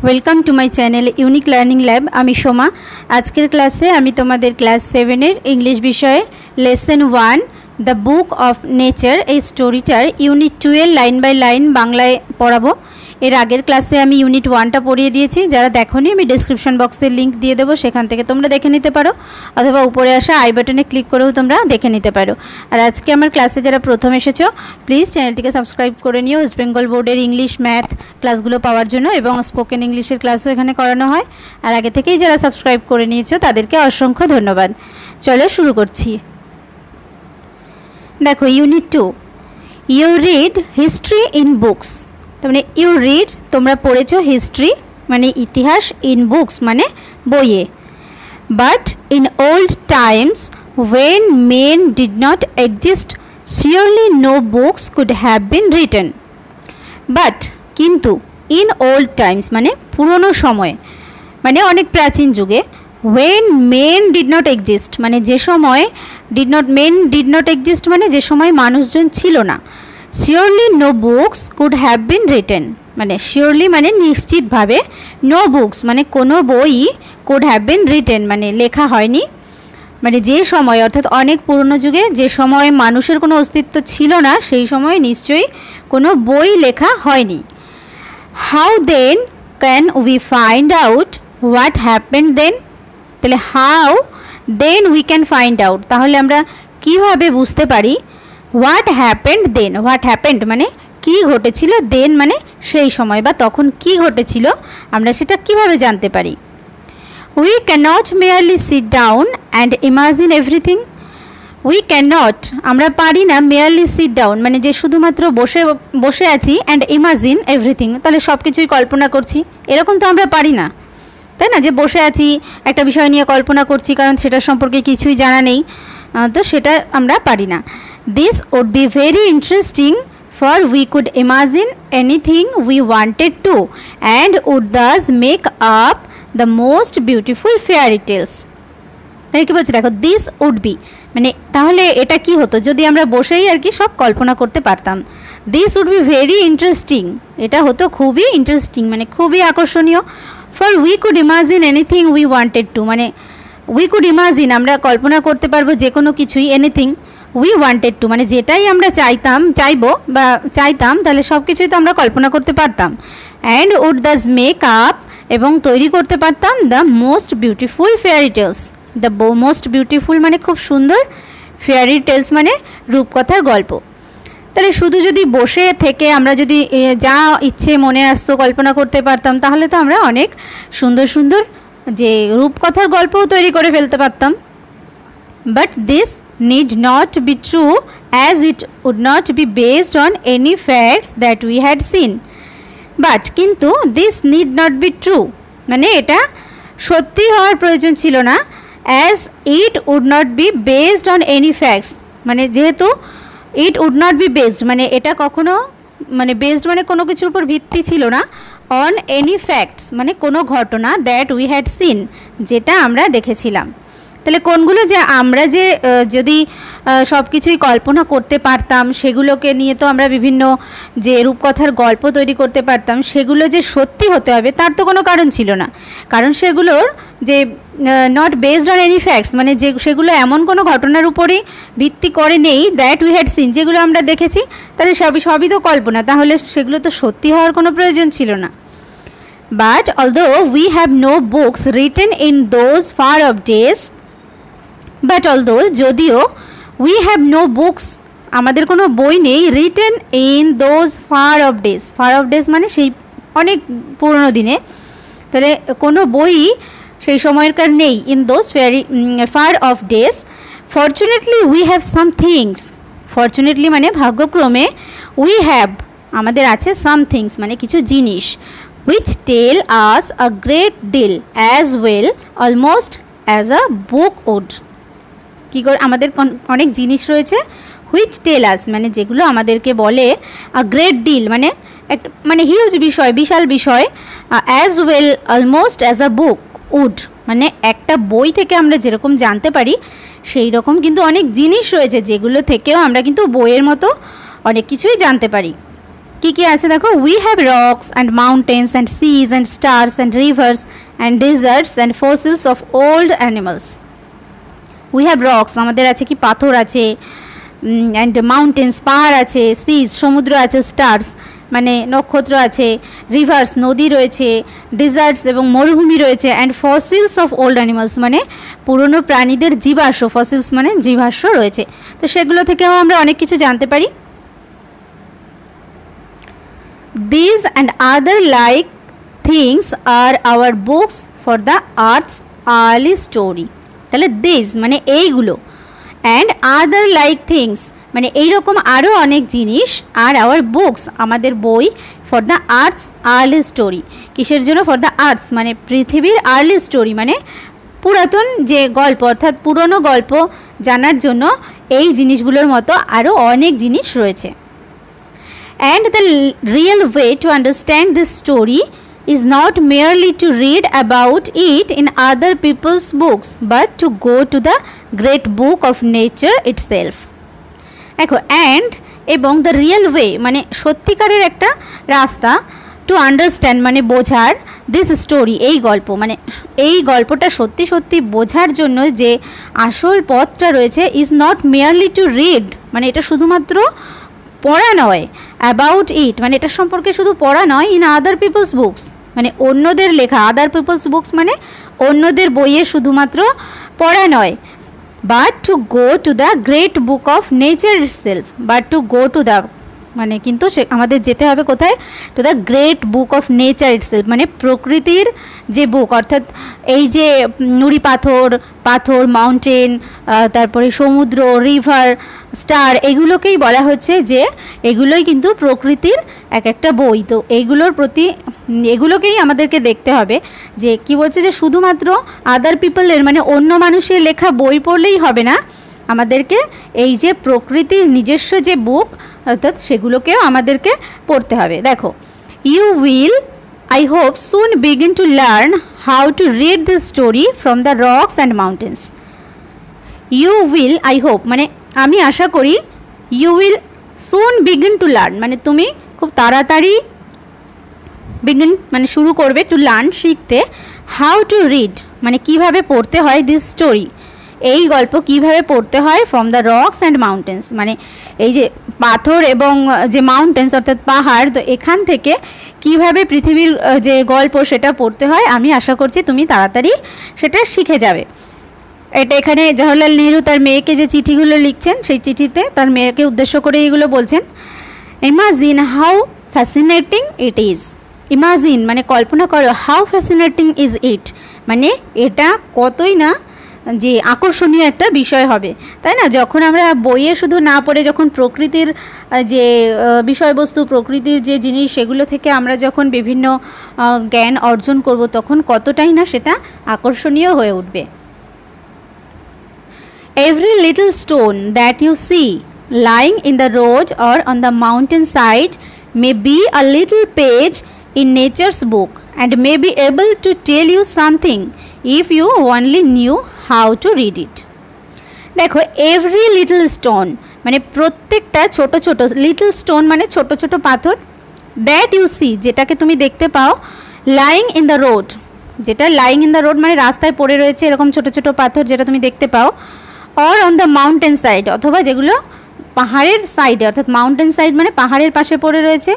Welcome to my channel unique learning lab. आमी सोमा। आजकेर क्लासे आमी तोमादेर क्लास 7 इंग्लिश विषय lesson 1 the book of nature এই স্টোরিটার यूनिट 12 लाइन बाई लाइन बांगलाय पढ़ाबो। एर आगेर क्लासे आमी यूनिट 1टा पढ़िए दिएछि। जारा देखोनी आमी डेसक्रिप्शन बक्से लिंक दिए देबो, सेखान थेके तोमरा देखे निते पारो अथवा ऊपरे आसा आई बाटने क्लिक करेও तोमरा देखे निते पारो। और आजके आमार क्लासे जारा प्रथम एसेछो प्लिज चैनलटिके सबस्क्राइब करे निओ वेस्ट बेंगल बोर्डेर इंग्लिश मैथ क्लासगुलो पाওয়ার জন্য এবং স্পোকেন ইংলিশের ক্লাসও এখানে করানো হয়। আর আগে থেকেই যারা সাবস্ক্রাইব করে নিয়েছো তাদেরকে অসংখ্য ধন্যবাদ। চলো শুরু করছি। দেখো unit 2 you read history in books. তার মানে ইউ রিড তোমরা পড়েছো হিস্ট্রি মানে ইতিহাস, ইন বুকস মানে বইয়ে। But in old Times when men did not exist surely no books could have been written. But কিন্তু ইন ওল্ড টাইমস মানে পুরনো সময় মানে অনেক প্রাচীন যুগে, when men did not exist মানে যে সময় men did not exist মানে যে সময় মানুষজন ছিল না, surely no books could have been written মানে surely মানে নিশ্চিতভাবে, no books মানে কোনো বই could have been written মানে লেখা হয়নি, মানে যে সময় অর্থাৎ অনেক পুরনো যুগে যে সময় মানুষের কোনো অস্তিত্ব ছিল না সেই সময় নিশ্চয়ই কোনো বই লেখা হয়নি। How then can we find out what happened then? তাহলে how then we can find out, তাহলে আমরা কিভাবে বুঝতে পারি what happened then, what happened মানে কি ঘটেছিল, then মানে সেই সময় বা তখন কি ঘটেছিল আমরা সেটা কিভাবে জানতে পারি। We cannot merely sit down and imagine everything. We cannot আমরা পারি না merely sit down মানে যে শুধুমাত্র বসে বসে আছি and imagine everything তাহলে সব কিছুই কল্পনা করছি, এরকম তো আমরা পারি না, তাই না? যে বসে আছি একটা বিষয় নিয়ে কল্পনা করছি কারণ সেটা সম্পর্কে কিছুই জানা নেই, তো সেটা আমরা পারি না। This would be very interesting for we could imagine anything we wanted to and would thus make up the most beautiful fairy tales. কি বলছে দেখো, দিস উড বি মানে তাহলে এটা কি হতো যদি আমরা বসেই আর কি সব কল্পনা করতে পারতাম। This would be very interesting, এটা হতো খুবই ইন্টারেস্টিং মানে খুবই আকর্ষণীয়। For we could imagine anything we wanted to মানে উই কুড ইমাজিন আমরা কল্পনা করতে পারবো যে কোনো কিছুই, এনিথিং উই ওয়ান্টেড টু মানে যেটাই আমরা চাইবো বা চাইতাম তাহলে সব কিছুই তো আমরা কল্পনা করতে পারতাম। And would thus make up এবং তৈরি করতে পারতাম the most beautiful fairy tales. The most beautiful মানে খুব সুন্দর, ফেয়ারি টেলস মানে রূপকথার গল্প। তাহলে শুধু যদি বসে থেকে আমরা যদি যা ইচ্ছে মনে আসতো কল্পনা করতে পারতাম তাহলে তো আমরা অনেক সুন্দর সুন্দর যে রূপকথার গল্পও তৈরি করে ফেলতে পারতাম। But this need not be true as it would not be based on any facts that we had seen. But কিন্তু this need not be true মানে এটা সত্যি হওয়ার প্রয়োজন ছিল না, as it would not be based on any facts মানে যেহেতু it would not be based মানে এটা কখনো মানে based মানে কোনো কিছুর উপর ভিত্তি ছিল না, on any facts মানে কোনো ঘটনা that we had seen যেটা আমরা দেখেছিলাম। তাহলে কোনগুলো যে আমরা যে যদি সব কিছুই কল্পনা করতে পারতাম সেগুলোকে নিয়ে তো আমরা বিভিন্ন যে রূপকথার গল্প তৈরি করতে পারতাম, সেগুলো যে সত্যি হতে হবে তার তো কোনো কারণ ছিল না, কারণ সেগুলোর যে not based on any facts মানে যে সেগুলো এমন কোনো ঘটনার উপরই ভিত্তি করে নেই দ্যাট উই হ্যাড সিন যেগুলো আমরা দেখেছি, তাহলে সবই তো কল্পনা, তাহলে সেগুলো তো সত্যি হওয়ার কোনো প্রয়োজন ছিল না। But although we have no books written in those far off days, but although যদিও উই হ্যাভ নো বুকস আমাদের কোনো বই নেই, written in those far off days, far off days মানে সেই অনেক পুরনো দিনে, তাহলে কোনো বই সেই সময়কার নেই, in those far off days. Fortunately we have some things, fortunately মানে ভাগ্যক্রমে, উই হ্যাভ আমাদের আছে সাম থিংস মানে কিছু জিনিস, which tell us a great deal as well almost as a book would. কী করে আমাদের অনেক জিনিস রয়েছে, হুইচ টেল আস মানে যেগুলো আমাদেরকে বলে, আ গ্রেট ডিল মানে একটা মানে হিউজ বিষয়, বিশাল বিষয়, as well almost as a book would মানে একটা বই থেকে আমরা যেরকম জানতে পারি সেই রকম কিন্তু অনেক জিনিস রয়েছে যেগুলো থেকেও আমরা কিন্তু বইয়ের মতো অনেক কিছুই জানতে পারি। কি কি আছে দেখো, we have rocks and mountains and seas and stars and rivers and deserts and fossils of old animals. We have rocks, আমাদের আছে কি পাথর আছে, অ্যান্ড মাউন্টেন্স পাহাড় আছে, সিজ সমুদ্র আছে, স্টার্স মানে নক্ষত্র আছে, রিভার্স নদী রয়েছে, ডেজার্টস এবং মরুভূমি রয়েছে, and fossils of old animals মানে পুরনো প্রাণীদের জীবাশ্ম, ফসিলস মানে জীবাশ্ম রয়েছে। তো সেগুলো থেকেও আমরা অনেক কিছু জানতে পারি। These and other like things are our books for the earth's early story। তাহলে দিস মানে এইগুলো, অ্যান্ড আদার লাইক থিংস মানে এইরকম আরও অনেক জিনিস, আর আওয়ার বুকস আমাদের বই, for the earths early story কিসের জন্য, ফর দ্য আর্থস মানে পৃথিবীর আর্লি স্টোরি মানে পুরাতন যে গল্প অর্থাৎ পুরনো গল্প জানার জন্য এই জিনিসগুলোর মতো আরও অনেক জিনিস রয়েছে। And the real way to understand this story is not merely to read about it in other people's books, but to go to the great book of nature itself। দেখো, অ্যান্ড এবং দ্য রিয়েল ওয়ে মানে সত্যিকারের একটা রাস্তা, to understand মানে বোঝার, this story এই গল্প মানে এই গল্পটা সত্যি সত্যি বোঝার জন্য যে আসল পথটা রয়েছে, is not merely two read মানে এটা শুধুমাত্র পড়া নয়, অ্যাবাউট ইট মানে এটা সম্পর্কে শুধু পড়া নয়, ইন আদার পিপলস বুকস মানে অন্যদের লেখা, আদার পিপলস বুকস মানে অন্যদের বইয়ে শুধুমাত্র পড়া নয়, but to go to the great book of nature itself, but to go to the মানে কিন্তু আমাদের যেতে হবে কোথায়, to the great book of nature itself মানে প্রকৃতির যে বুক, অর্থাৎ এই যে নুড়ি পাথর, পাথর, মাউন্টেন, তারপরে সমুদ্র, রিভার, স্টার, এগুলোকেই বলা হচ্ছে যে এগুলোই কিন্তু প্রকৃতির এক একটা বই। তো এইগুলোর প্রতি এগুলোকেই আমাদেরকে দেখতে হবে যে কি বলছে, যে শুধুমাত্র আদার পিপলের মানে অন্য মানুষের লেখা বই পড়লেই হবে না, আমাদেরকে এই যে প্রকৃতির নিজস্ব যে বুক অর্থাৎ সেগুলোকেও আমাদেরকে পড়তে হবে। দেখো, you will I hope soon begin to learn how to read this story from the rocks and mountains। You will, I hope মানে আমি আশা করি, you will soon begin to learn মানে তুমি খুব তাড়াতাড়ি, begin মানে শুরু করবে, to learn শিখতে, how to read মানে কিভাবে পড়তে হয়, this story এই গল্প কিভাবে পড়তে হয়, from the rocks and mountains মানে এই যে পাথর এবং যে মাউন্টেন্স অর্থাৎ পাহাড়, তো এখান থেকে কিভাবে পৃথিবীর যে গল্প সেটা পড়তে হয়, আমি আশা করছি তুমি তাড়াতাড়ি সেটা শিখে যাবে। এটা এখানে জওহরলাল নেহরু তার মেয়েকে যে চিঠিগুলো লিখছেন, সেই চিঠিতে তার মেয়েকে উদ্দেশ্য করে এইগুলো বলছেন। Imagine how fascinating it is, imagine মানে কল্পনা করো, হাউ ফ্যাসিনেটিং ইজ ইট মানে এটা কতই না যে আকর্ষণীয় একটা বিষয় হবে, তাই না? যখন আমরা বইয়ে শুধু না পড়ে যখন প্রকৃতির যে বিষয়বস্তু, প্রকৃতির যে জিনিস, সেগুলো থেকে আমরা যখন বিভিন্ন জ্ঞান অর্জন করব, তখন কতটাই না সেটা আকর্ষণীয় হয়ে উঠবে। Every little stone that you see lying in the road or on the mountain side may be a little page in nature's book and may be able to tell you something if you only knew how to read it। দেখো, every little stone মানে প্রত্যেকটা ছোট ছোট, little stone মানে ছোট ছোট পাথর, that you C যেটাকে তুমি দেখতে পাও, লাইং ইন দ্য রোড যেটা লাইং ইন দ্য রোড মানে রাস্তায় পড়ে রয়েছে এরকম ছোট ছোট পাথর যেটা তুমি দেখতে পাও, or on the mountain side অথবা যেগুলো পাহাড়ের সাইডে অর্থাৎ মাউন্টেন সাইড মানে পাহাড়ের পাশে পড়ে রয়েছে,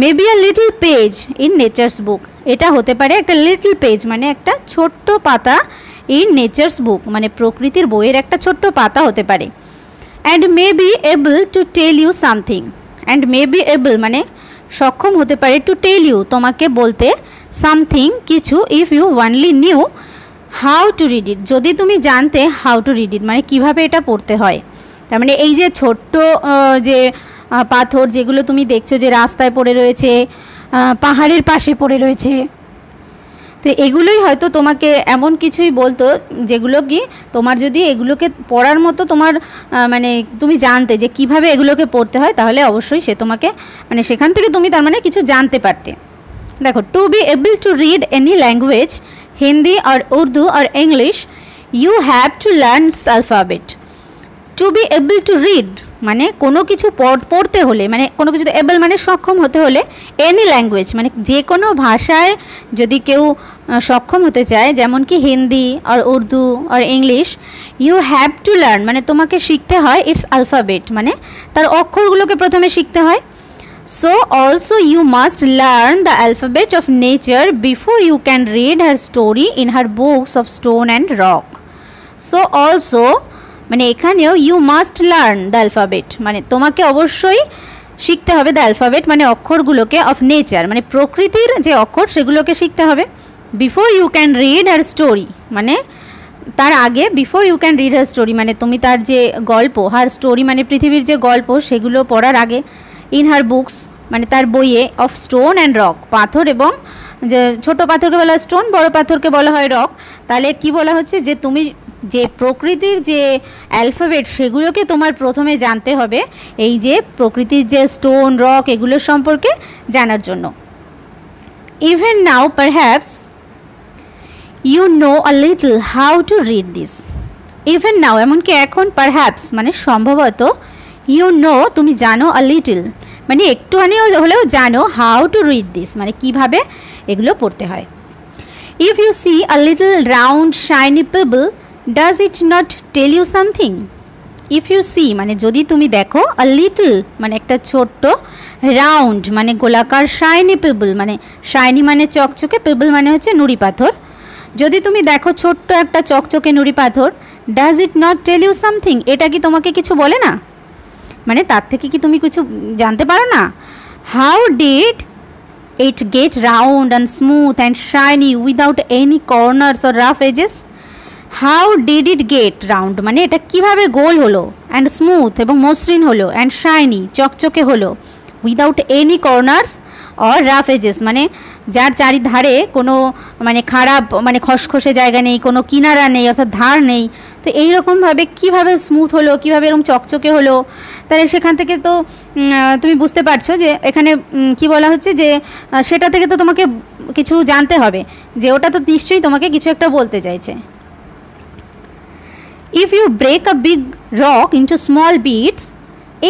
maybe a little page in nature's book এটা হতে পারে একটা লিটল পেজ মানে একটা ছোট্ট পাতা, ইন নেচার্স বুক মানে প্রকৃতির বইয়ের একটা ছোট্ট পাতা হতে পারে। And may be able to tell you something, and may be able মানে সক্ষম হতে পারে, টু টেল ইউ তোমাকে বলতে, সামথিং কিছু, if you only knew how to read it যদি তুমি জানতে হাউ টু রিড ইট মানে কীভাবে এটা পড়তে হয়। তার মানে এই যে ছোট্ট যে পাথর যেগুলো তুমি দেখছো যে রাস্তায় পড়ে রয়েছে, পাহাড়ের পাশে পড়ে রয়েছে, তো এগুলোই হয়তো তোমাকে এমন কিছুই বলতো যেগুলো কি তোমার যদি এগুলোকে পড়ার মতো তোমার মানে তুমি জানতে যে কিভাবে এগুলোকে পড়তে হয়, তাহলে অবশ্যই সে তোমাকে মানে সেখান থেকে তুমি তার মানে কিছু জানতে পারতে। দেখো, to be able to read any language, Hindi আর উর্দু আর English, you have to learn alphabet. To be able to read মানে কোনো কিছু পড়তে হলে, মানে কোনো কিছু এবল মানে সক্ষম হতে হলে, এনি ল্যাঙ্গুয়েজ মানে যে কোনো ভাষায় যদি কেউ সক্ষম হতে চায়, যেমন কি হিন্দি আর উর্দু আর English, you have to learn মানে তোমাকে শিখতে হয় ইটস আলফাবেট মানে তার অক্ষরগুলোকে প্রথমে শিখতে হয়। So also you must learn the alphabet of nature before you can read her story in her books of stone and rock. So also মানে এখানেও you must learn the alphabet মানে তোমাকে অবশ্যই শিখতে হবে দ্য অ্যালফাবেট মানে অক্ষরগুলোকে, of nature মানে প্রকৃতির যে অক্ষর সেগুলোকে শিখতে হবে। Before you can read her story মানে তার আগে, before you can read her story মানে তুমি তার যে গল্প, হার স্টোরি মানে পৃথিবীর যে গল্প সেগুলো পড়ার আগে, ইন হার বুকস মানে তার বইয়ে, অফ স্টোন অ্যান্ড রক পাথর এবং যে ছোটো পাথরকে বলা হয় স্টোন, বড় পাথরকে বলা হয় রক। তাহলে কি বলা হচ্ছে যে তুমি যে প্রকৃতির যে অ্যালফাবেট সেগুলোকে তোমার প্রথমে জানতে হবে এই যে প্রকৃতির যে স্টোন রক এগুলোর সম্পর্কে জানার জন্য। Even now perhaps you know a little how to read this. Even now এমনকি এখন, পারহ্যাপস মানে সম্ভবত, ইউ নো তুমি জানো, আ লিটল মানে একটুখানি হলেও জানো, হাউ টু রিড দিস মানে কিভাবে এগুলো পড়তে হয়। If you see a little round shiny pebble does it not tell you something. If you see মানে যদি তুমি দেখো, আ লিটল মানে একটা ছোট্ট, রাউন্ড মানে গোলাকার, শাইনি পেবল মানে শাইনি মানে চকচকে, পেবল মানে হচ্ছে নুড়ি পাথর। যদি তুমি দেখো ছোট্ট একটা চকচকে নুড়ি পাথর, does it not tell you something এটা কি তোমাকে কিছু বলে না, মানে তার থেকে কি তুমি কিছু জানতে পারো না। How did it get round and smooth and shiny without any corners or rough edges. How did it get round মানে এটা কিভাবে গোল হলো, অ্যান্ড স্মুথ এবং মসৃণ হলো, অ্যান্ড শাইনি চকচকে হলো, without any corners or rough edges মানে যার চারিধারে কোনো মানে খারাপ মানে খসখসে জায়গা নেই, কোনো কিনারা নেই অর্থাৎ ধার নেই। তো এইরকমভাবে কীভাবে স্মুথ হলো, কীভাবে এরকম চকচকে হলো, তাহলে সেখান থেকে তো তুমি বুঝতে পারছো যে এখানে কি বলা হচ্ছে যে সেটা থেকে তো তোমাকে কিছু জানতে হবে, যে ওটা তো নিশ্চয়ই তোমাকে কিছু একটা বলতে চাইছে। If you break a big rock into small beats,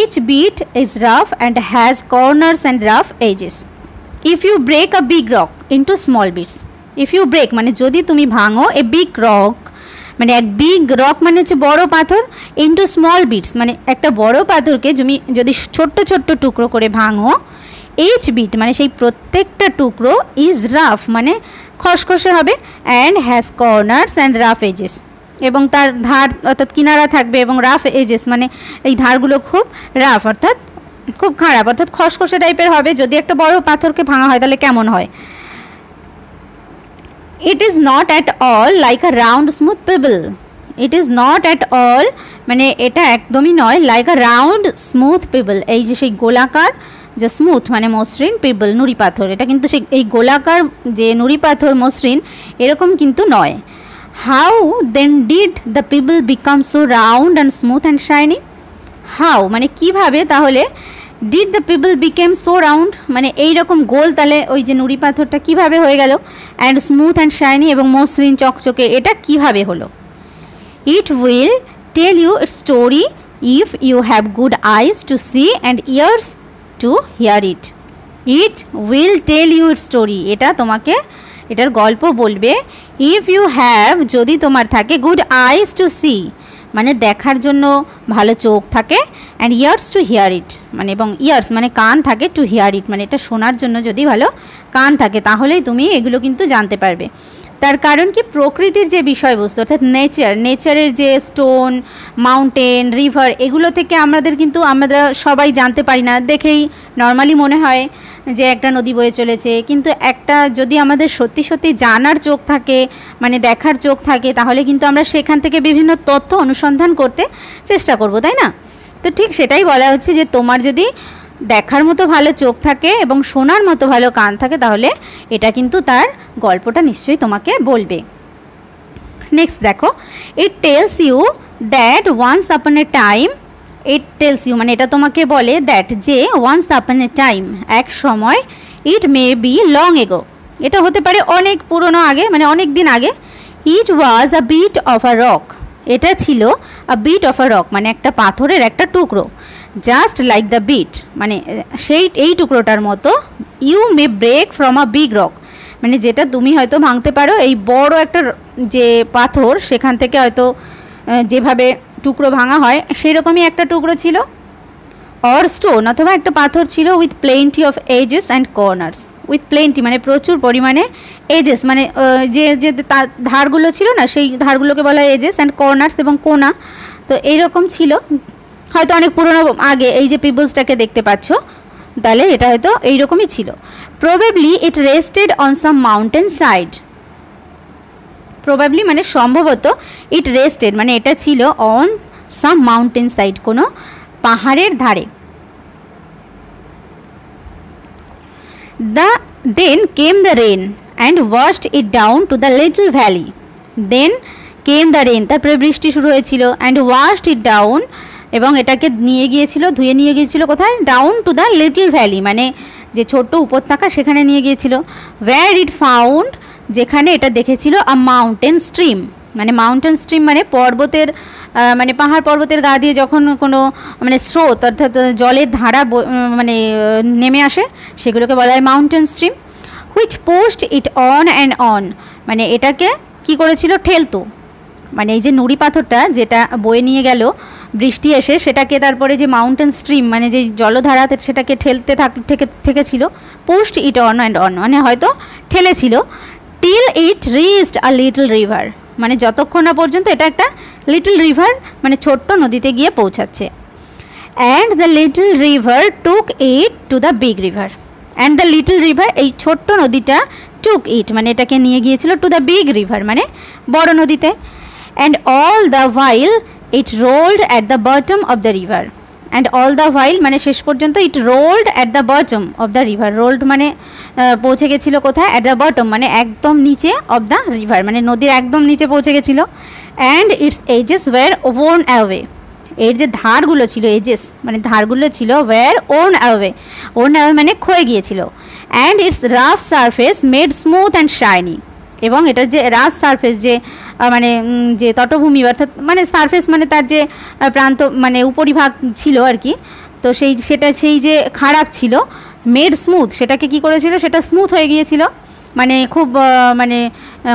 each beat is rough and has corners and rough edges. If you break a big rock into small beats, if you break মানে যদি তুমি ভাঙো, a big rock মানে এক big rock মানে হচ্ছে বড় পাথর, ইনটু স্মল বিটস মানে একটা বড় পাথরকে তুমি যদি ছোট্ট ছোট্ট টুকরো করে ভাঙো, এইচ বিট মানে সেই প্রত্যেকটা টুকরো ইজ রাফ মানে খসখসে হবে, and has corners and rough edges এবং তার ধার অর্থাৎ কিনারা থাকবে, এবং রাফ এজেস মানে এই ধারগুলো খুব রাফ অর্থাৎ খুব খারাপ অর্থাৎ খসখসে টাইপের হবে। যদি একটা বড় পাথরকে ভাঙা হয় তাহলে কেমন হয়। It is not at all like a round smooth pebble. It is not at all মানে এটা একদমই নয়, like a round smooth pebble এই যে সেই গোলাকার যে স্মুথ মানে মসৃণ, পেবল নুড়ি পাথর, এটা কিন্তু সেই এই গোলাকার যে নুড়ি পাথর মসৃণ এরকম কিন্তু নয়। How then did the pebble become so round and smooth and shiny? How মানে কিভাবে তাহলে did the pebble became so round মানে এই রকম গোল, তাহলে ওই যে নুড়ি পাথরটা কিভাবে হয়ে গেল, and smooth and shiny এবং মসৃণ চকচকে এটা কিভাবে হলো। It will tell you its story if you have good eyes to see and ears to hear it. It will tell you its story এটা তোমাকে এটার গল্প বলবে, if you have যদি তোমার থাকে, good eyes to see মানে দেখার জন্য ভালো চোখ থাকে, অ্যান্ড ইয়ার্স টু হিয়ার ইট মানে এবং ইয়ার্স মানে কান থাকে, টু হিয়ার ইট মানে এটা শোনার জন্য যদি ভালো কান থাকে তাহলেই তুমি এগুলো কিন্তু জানতে পারবে। তার কারণ কি প্রকৃতির যে বিষয়বস্তু অর্থাৎ নেচারের যে স্টোন, মাউন্টেন, রিভার এগুলো থেকে আমরা সবাই জানতে পারি না, দেখেই নর্মালি মনে হয় যে একটা নদী বয়ে চলেছে, কিন্তু একটা যদি আমাদের সত্যি সত্যি জানার চোখ থাকে মানে দেখার চোখ থাকে তাহলে কিন্তু আমরা সেখান থেকে বিভিন্ন তথ্য অনুসন্ধান করতে চেষ্টা করব, তাই না। তো ঠিক সেটাই বলা হচ্ছে যে তোমার যদি দেখার মতো ভালো চোখ থাকে এবং শোনার মতো ভালো কান থাকে তাহলে এটা কিন্তু তার গল্পটা নিশ্চয়ই তোমাকে বলবে। নেক্সট দেখো, it tells you that once upon a time, it tells you মানে এটা তোমাকে বলে দ্যাট যে ওয়ান্স আপন এ টাইম এক সময়, ইট মে বি লং এগো এটা হতে পারে অনেক পুরনো আগে মানে অনেক দিন আগে, it was a bit of a rock এটা ছিল a bit of a rock, মানে একটা পাথরের একটা টুকরো। জাস্ট লাইক দ্য বিট, মানে এই টুকরোটার মতো। You may break from a big rock, মানে যেটা তুমি হয়তো ভাঙতে পারো এই বড় একটা যে পাথর, সেখান থেকে হয়তো যেভাবে টুকরো ভাঙা হয় সেরকমই একটা টুকরো ছিল। অর স্টোন, অথবা একটা পাথর ছিল with plenty of edges and corners. With plenty মানে প্রচুর পরিমাণে, এজেস মানে যে যে ধারগুলো ছিল না, সেই ধারগুলোকে বলা হয় এজেস, অ্যান্ড কর্নার্স এবং কোনা। তো এইরকম ছিল, হয়তো অনেক পুরোনো আগে এই যে পিপলসটাকে দেখতে পাচ্ছ, তাহলে এটা হয়তো এইরকমই ছিল। Probably it rested on some mountain side. Probably মানে সম্ভবত, ইট রেস্টেড মানে এটা ছিল অন সাম মাউন্টেন সাইড, কোনো পাহাড়ের ধারে। Then came the rain and washed it down to the little valley. Then came the rain, তারপরে বৃষ্টি শুরু হয়েছিল, and washed it down, এবং এটাকে নিয়ে গিয়েছিল, ধুয়ে নিয়ে গিয়েছিল কোথায়? Down to the little valley, মানে যে ছোট্ট উপত্যকা সেখানে নিয়ে গিয়েছিল। where it found, যেখানে এটা দেখেছিল আ মাউন্টেন স্ট্রিম, মানে মাউন্টেন স্ট্রিম মানে পর্বতের মানে পাহাড় পর্বতের গা দিয়ে যখন কোনো মানে স্রোত অর্থাৎ জলের ধারা মানে নেমে আসে, সেগুলোকে বলা হয় mountain stream. Which post it on and on, মানে এটাকে কি করেছিল? ঠেলতো, মানে এই যে নুড়ি পাথরটা যেটা বয়ে নিয়ে গেল বৃষ্টি এসে, সেটাকে তারপরে যে মাউন্টেন স্ট্রিম মানে যে জলধারা সেটাকে ঠেলতে থেকেছিল। Pushed it on and on মানে হয়তো ঠেলেছিল। Till it reached a little river, মানে যতক্ষণ না পর্যন্ত এটা একটা লিটল রিভার মানে ছোট্ট নদীতে গিয়ে পৌঁছাচ্ছে। And the little river took it to the big river, and the little river এই ছোট্ট নদীটা টুক ইট মানে এটাকে নিয়ে গিয়েছিল টু দ্য বিগ রিভার মানে বড় নদীতে। And all the while it rolled at the bottom of the river, and all the while মানে শেষ পর্যন্ত it rolled at the bottom of the river. Rolled মানে পৌঁছে গেছিলো কোথায়? অ্যাট দ্য বটম মানে একদম নিচে, অফ দ্য রিভার মানে নদীর একদম নিচে পৌঁছে গেছিলো। And its edges were worn away, এর যে ধারগুলো ছিল, এজেস মানে ধারগুলো ছিল, were worn away, worn away মানে ক্ষয়ে গিয়েছিল। And its rough surface made smooth and shiny, এবং এটার যে রাফ সারফেস যে মানে যে তটভূমি অর্থাৎ মানে সারফেস মানে তার যে প্রান্ত মানে উপরিভাগ ছিল আর কি, তো সেই যে খারাপ ছিল, মেড স্মুথ সেটাকে কি করেছিল? সেটা স্মুথ হয়ে গিয়েছিল, মানে খুব মানে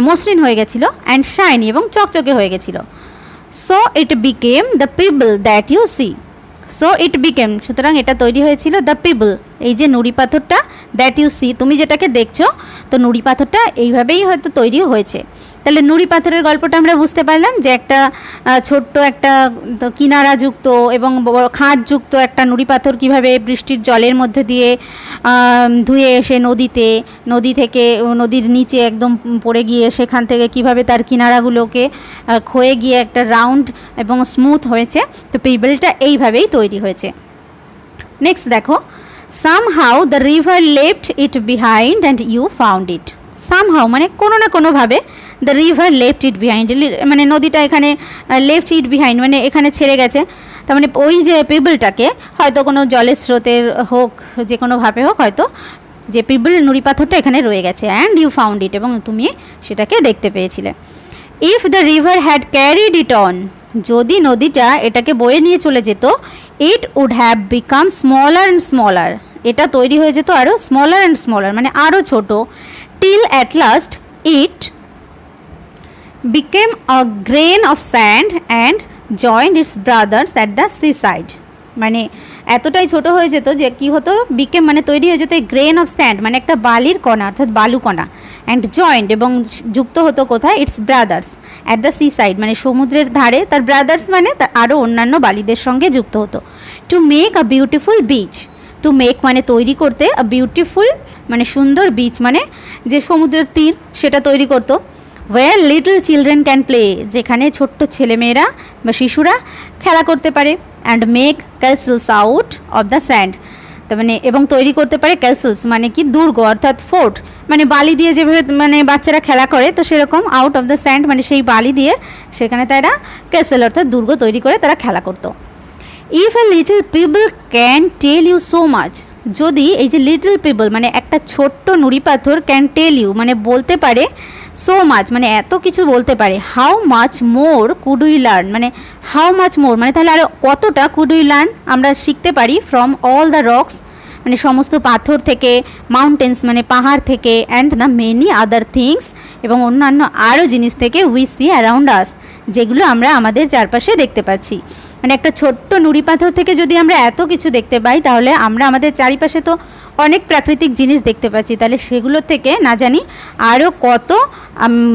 মসৃণ হয়ে গেছিলো। অ্যান্ড শাইনি এবং চকচকে হয়ে গেছিলো। So it became the pebble that you see, so it became সুতরাং এটা তৈরি হয়েছিল দ্য পিবল এই যে নুড়ি পাথরটা, দ্যাট ইউ সি তুমি যেটাকে দেখছো, তো নুড়ি পাথরটা এইভাবেই হয়তো তৈরি হয়েছে। তাহলে নুড়ি পাথরের গল্পটা আমরা বুঝতে পারলাম যে একটা ছোট্ট একটা কিনারাযুক্ত এবং খাঁজযুক্ত একটা নুড়ি পাথর কীভাবে বৃষ্টির জলের মধ্যে দিয়ে ধুয়ে এসে নদী থেকে নদীর নিচে একদম পড়ে গিয়ে সেখান থেকে কিভাবে তার কিনারাগুলোকে ক্ষয়ে গিয়ে একটা রাউন্ড এবং স্মুথ হয়েছে। তো পিবলটা এইভাবেই তৈরি হয়েছে। নেক্সট দেখো, somehow the river left it behind and you found it. somehow মানে কোনো না কোনোভাবে the river left it behind, মানে নদীটা এখানে left it behind মানে এখানে ছেড়ে গেছে, তার মানে ওই যে পিবলটাকে হয়তো কোনো জলের স্রোতের হোক যে কোনোভাবে হোক হয়তো যে পিবল নুড়ি পাথরটা এখানে রয়ে গেছে। অ্যান্ড ইউ ফাউন্ড ইট এবং তুমি সেটাকে দেখতে পেয়েছিলে। If the river had carried it on, যদি নদীটা এটাকে বয়ে নিয়ে চলে যেত, it would have become smaller and smaller, এটা তৈরি হয়ে যেত আরও স্মলার অ্যান্ড স্মলার মানে আরও ছোট। Till at last it became a grain of sand and joined its brothers at the seaside, মানে এতটাই ছোট হয়ে যেত যে কী হতো, বিকেম মানে তৈরি হয়ে যেত এই গ্রেন অফ স্যান্ড মানে একটা বালির কণা অর্থাৎ বালু কণা, অ্যান্ড জয়েন্ট এবং যুক্ত হতো কোথায়? It's brothers at the seaside মানে সমুদ্রের ধারে, তার ব্রাদার্স মানে আরও অন্যান্য বালিদের সঙ্গে যুক্ত হতো। To make a beautiful beach, to make মানে তৈরি করতে, আ বিউটিফুল মানে সুন্দর বিচ মানে যে সমুদ্রের তীর সেটা তৈরি করতো। Where little children can play, যেখানে ছোট্ট ছেলেমেয়েরা বা শিশুরা খেলা করতে পারে। And make castles out of the sand, তার মানে এবং তৈরি করতে পারে ক্যাসেলস মানে কি দুর্গ অর্থাৎ ফোর্ট, মানে বালি দিয়ে যেভাবে মানে বাচ্চারা খেলা করে, তো সেরকম আউট অফ দ্য স্যান্ড মানে সেই বালি দিয়ে সেখানে তারা ক্যাসেল অর্থাৎ দুর্গ তৈরি করে তারা খেলা করতো। If a little people can tell you so much, যদি এই যে লিটল পিপল মানে একটা ছোট্ট নুড়ি পাথর ক্যান টেল ইউ মানে বলতে পারে সো মাচ মানে এত কিছু বলতে পারে, how much more could we learn মানে হাউ মাচ মোর মানে তাহলে আরও কতটা কুড উই লার্ন আমরা শিখতে পারি ফ্রম অল দ্য রকস মানে সমস্ত পাথর থেকে, মাউন্টেন্স মানে পাহাড় থেকে, and the many other things এবং অন্যান্য আরও জিনিস থেকে উই সি অ্যারাউন্ড আস যেগুলো আমরা আমাদের চারপাশে দেখতে পাচ্ছি। মানে একটা ছোট্ট নুড়ি পাথর থেকে যদি আমরা এত কিছু দেখতে পাই তাহলে আমরা আমাদের চারিপাশে তো অনেক প্রাকৃতিক জিনিস দেখতে পাচ্ছি, তাহলে সেগুলোর থেকে না জানি আরও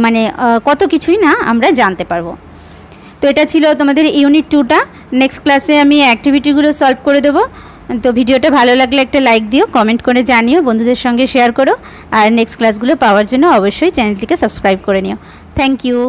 মানে কত কিছুই না আমরা জানতে পারবো। তো এটা ছিল তোমাদের ইউনিট 2টা। নেক্সট ক্লাসে আমি অ্যাক্টিভিটিগুলো সলভ করে দেবো। তো ভিডিওটা ভালো লাগলে একটা লাইক দিও, কমেন্ট করে জানিও, বন্ধুদের সঙ্গে শেয়ার করো, আর নেক্সট ক্লাসগুলো পাওয়ার জন্য অবশ্যই চ্যানেলটিকে সাবস্ক্রাইব করে নিও। Thank you.